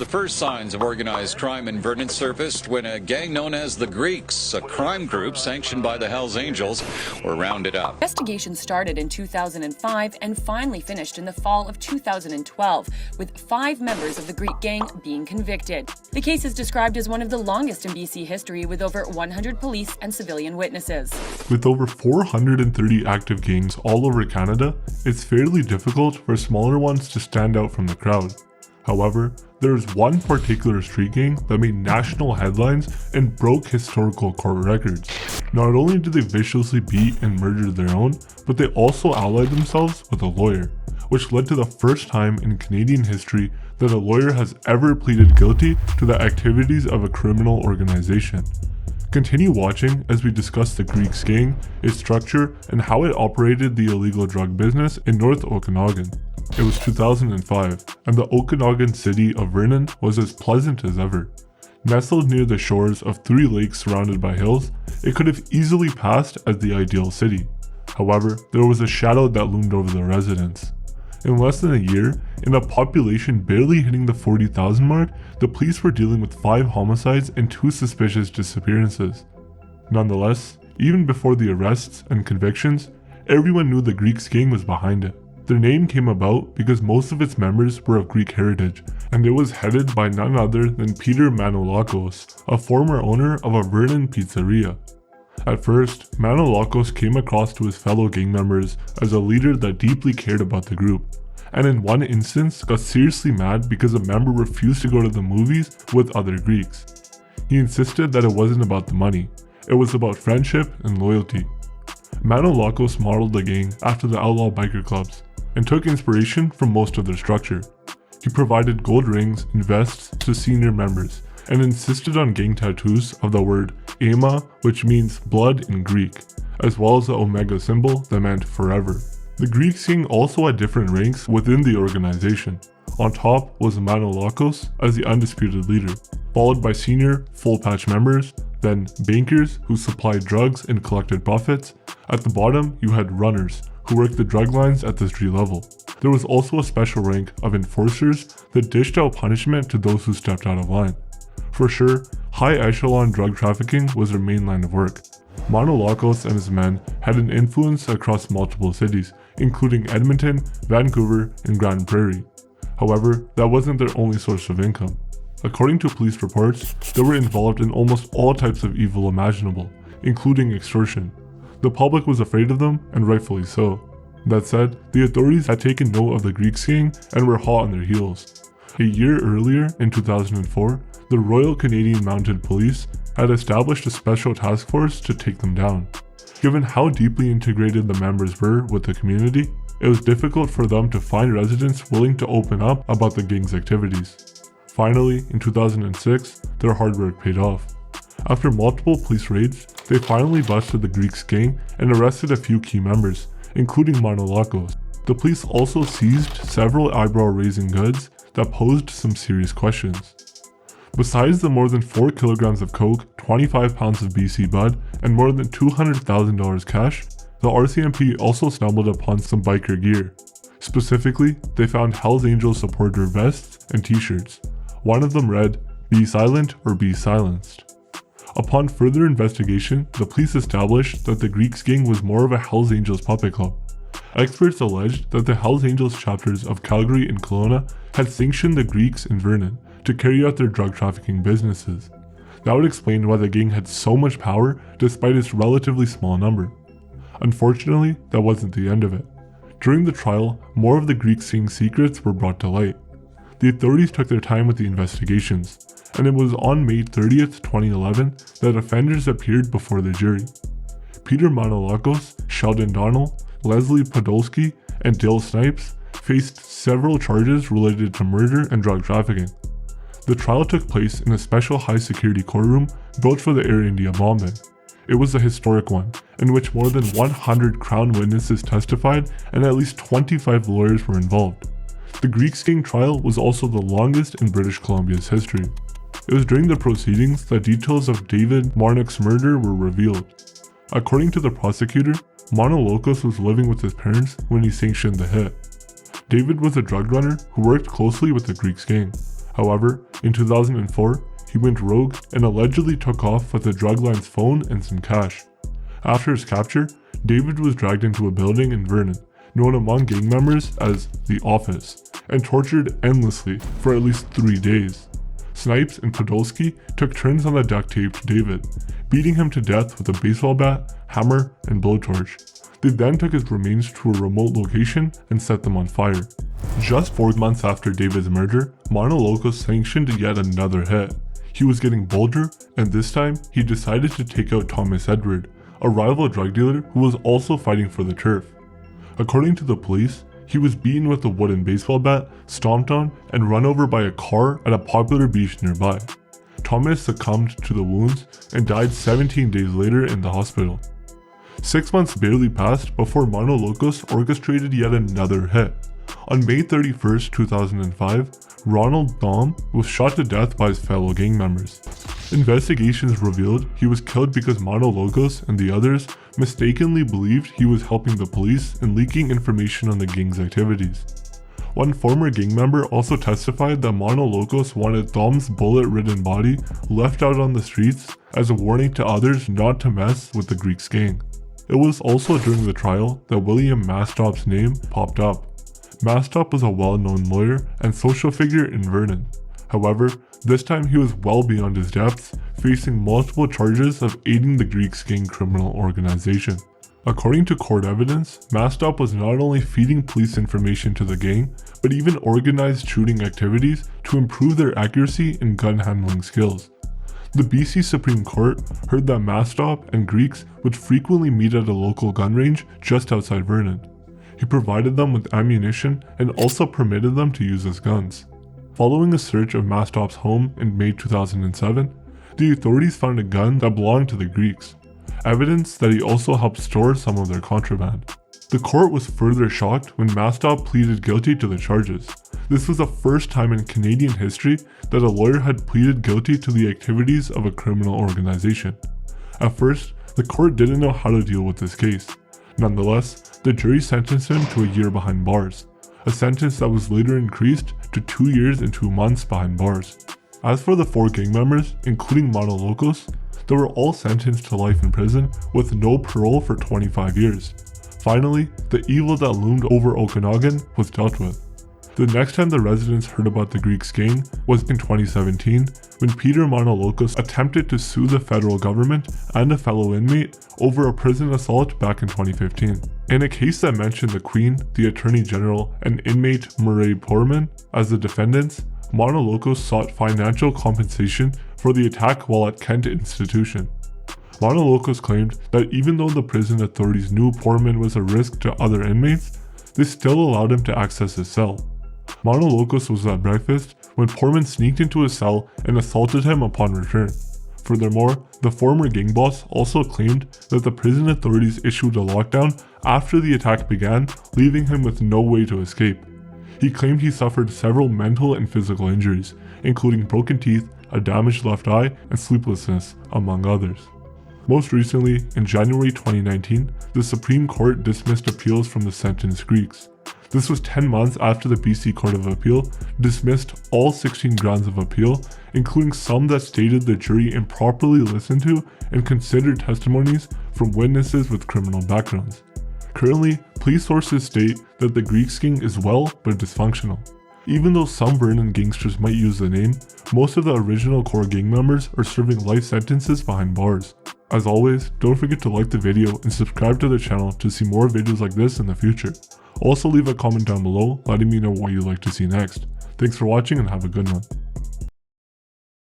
the first signs of organized crime in Vernon surfaced when a gang known as the Greeks, a crime group sanctioned by the Hells Angels, were rounded up. Investigations started in 2005 and finally finished in the fall of 2012, with 5 members of the Greek gang being convicted. The case is described as one of the longest in BC history, with over 100 police and civilian witnesses. With over 430 active gangs all over Canada, it's fairly difficult for smaller ones to stand out from the crowd. However, there is one particular street gang that made national headlines and broke historical court records. Not only did they viciously beat and murder their own, but they also allied themselves with a lawyer, which led to the first time in Canadian history that a lawyer has ever pleaded guilty to the activities of a criminal organization. Continue watching as we discuss the Greeks gang, its structure, and how it operated the illegal drug business in North Okanagan. It was 2005, and the Okanagan city of Vernon was as pleasant as ever. Nestled near the shores of 3 lakes surrounded by hills, it could have easily passed as the ideal city. However, there was a shadow that loomed over the residents. In less than a year, in a population barely hitting the 40,000 mark, the police were dealing with 5 homicides and 2 suspicious disappearances. Nonetheless, even before the arrests and convictions, everyone knew the Greeks gang was behind it. Their name came about because most of its members were of Greek heritage, and it was headed by none other than Peter Manolakos, a former owner of a Vernon pizzeria. At first, Manolakos came across to his fellow gang members as a leader that deeply cared about the group, and in one instance got seriously mad because a member refused to go to the movies with other Greeks. He insisted that it wasn't about the money, it was about friendship and loyalty. Manolakos modeled the gang after the outlaw biker clubs, and took inspiration from most of their structure. He provided gold rings and vests to senior members, and insisted on gang tattoos of the word Ema, which means blood in Greek, as well as the Omega symbol that meant forever. The Greeks gang also had different ranks within the organization. On top was Manolakos as the undisputed leader, followed by senior full patch members, then bankers who supplied drugs and collected profits. At the bottom you had runners, who worked the drug lines at the street level. There was also a special rank of enforcers that dished out punishment to those who stepped out of line. For sure, high echelon drug trafficking was their main line of work. Manolakos and his men had an influence across multiple cities, including Edmonton, Vancouver, and Grand Prairie. However, that wasn't their only source of income. According to police reports, they were involved in almost all types of evil imaginable, including extortion. The public was afraid of them, and rightfully so. That said, the authorities had taken note of the Greeks gang and were hot on their heels. A year earlier, in 2004, the Royal Canadian Mounted Police had established a special task force to take them down. Given how deeply integrated the members were with the community, it was difficult for them to find residents willing to open up about the gang's activities. Finally, in 2006, their hard work paid off. After multiple police raids, they finally busted the Greeks gang and arrested a few key members, including Manolakos. The police also seized several eyebrow-raising goods that posed some serious questions. Besides the more than 4 kilograms of coke, 25 pounds of BC bud, and more than $200,000 cash, the RCMP also stumbled upon some biker gear. Specifically, they found Hells Angels supporter vests and t-shirts. One of them read, "Be silent or be silenced." Upon further investigation, the police established that the Greeks gang was more of a Hells Angels puppet club. Experts alleged that the Hells Angels chapters of Calgary and Kelowna had sanctioned the Greeks in Vernon to carry out their drug trafficking businesses. That would explain why the gang had so much power despite its relatively small number. Unfortunately, that wasn't the end of it. During the trial, more of the Greeks gang's secrets were brought to light. The authorities took their time with the investigations, and it was on May 30th, 2011 that offenders appeared before the jury. Peter Manolakos, Sheldon Donnell, Leslie Podolsky, and Dale Snipes faced several charges related to murder and drug trafficking. The trial took place in a special high-security courtroom built for the Air India bombing. It was a historic one, in which more than 100 Crown witnesses testified and at least 25 lawyers were involved. The Greeks gang trial was also the longest in British Columbia's history. It was during the proceedings that details of David Marnock's murder were revealed. According to the prosecutor, Manolakos was living with his parents when he sanctioned the hit. David was a drug runner who worked closely with the Greeks gang. However, in 2004, he went rogue and allegedly took off with the drug lord's phone and some cash. After his capture, David was dragged into a building in Vernon, known among gang members as the Office, and tortured endlessly for at least 3 days. Snipes and Podolsky took turns on the duct tape to David, beating him to death with a baseball bat, hammer, and blowtorch. They then took his remains to a remote location and set them on fire. Just 4 months after David's murder, Manolakos sanctioned yet another hit. He was getting bolder, and this time he decided to take out Thomas Edward, a rival drug dealer who was also fighting for the turf. According to the police, he was beaten with a wooden baseball bat, stomped on, and run over by a car at a popular beach nearby. Thomas succumbed to the wounds and died 17 days later in the hospital. 6 months barely passed before Manolakos orchestrated yet another hit. On May 31, 2005, Ronald Dom was shot to death by his fellow gang members. Investigations revealed he was killed because Manolakos and the others mistakenly believed he was helping the police in leaking information on the gang's activities. One former gang member also testified that Manolakos wanted Dom's bullet-ridden body left out on the streets as a warning to others not to mess with the Greeks gang. It was also during the trial that William Mastop's name popped up. Mastop was a well-known lawyer and social figure in Vernon. However, this time he was well beyond his depths, facing multiple charges of aiding the Greeks gang criminal organization. According to court evidence, Mastop was not only feeding police information to the gang, but even organized shooting activities to improve their accuracy and gun handling skills. The BC Supreme Court heard that Mastop and Greeks would frequently meet at a local gun range just outside Vernon. He provided them with ammunition and also permitted them to use his guns. Following a search of Mastop's home in May 2007, the authorities found a gun that belonged to the Greeks, evidence that he also helped store some of their contraband. The court was further shocked when Mastop pleaded guilty to the charges. This was the first time in Canadian history that a lawyer had pleaded guilty to the activities of a criminal organization. At first, the court didn't know how to deal with this case. Nonetheless, the jury sentenced him to a year behind bars, a sentence that was later increased to 2 years and 2 months behind bars. As for the 4 gang members, including Manolakos, they were all sentenced to life in prison with no parole for 25 years. Finally, the evil that loomed over Okanagan was dealt with. The next time the residents heard about the Greeks gang was in 2017 when Peter Manolakos attempted to sue the federal government and a fellow inmate over a prison assault back in 2015. In a case that mentioned the Queen, the Attorney General, and inmate Murray Portman as the defendants, Manolakos sought financial compensation for the attack while at Kent Institution. Manolakos claimed that even though the prison authorities knew Portman was a risk to other inmates, they still allowed him to access his cell. Manolakos was at breakfast when Portman sneaked into his cell and assaulted him upon return. Furthermore, the former gang boss also claimed that the prison authorities issued a lockdown after the attack began, leaving him with no way to escape. He claimed he suffered several mental and physical injuries, including broken teeth, a damaged left eye, and sleeplessness, among others. Most recently, in January 2019, the Supreme Court dismissed appeals from the sentenced Greeks. This was 10 months after the BC Court of Appeal dismissed all 16 grounds of appeal, including some that stated the jury improperly listened to and considered testimonies from witnesses with criminal backgrounds. Currently, police sources state that the Greeks gang is well but dysfunctional. Even though some Vernon gangsters might use the name, most of the original core gang members are serving life sentences behind bars. As always, don't forget to like the video and subscribe to the channel to see more videos like this in the future. Also leave a comment down below letting me know what you'd like to see next. Thanks for watching and have a good one.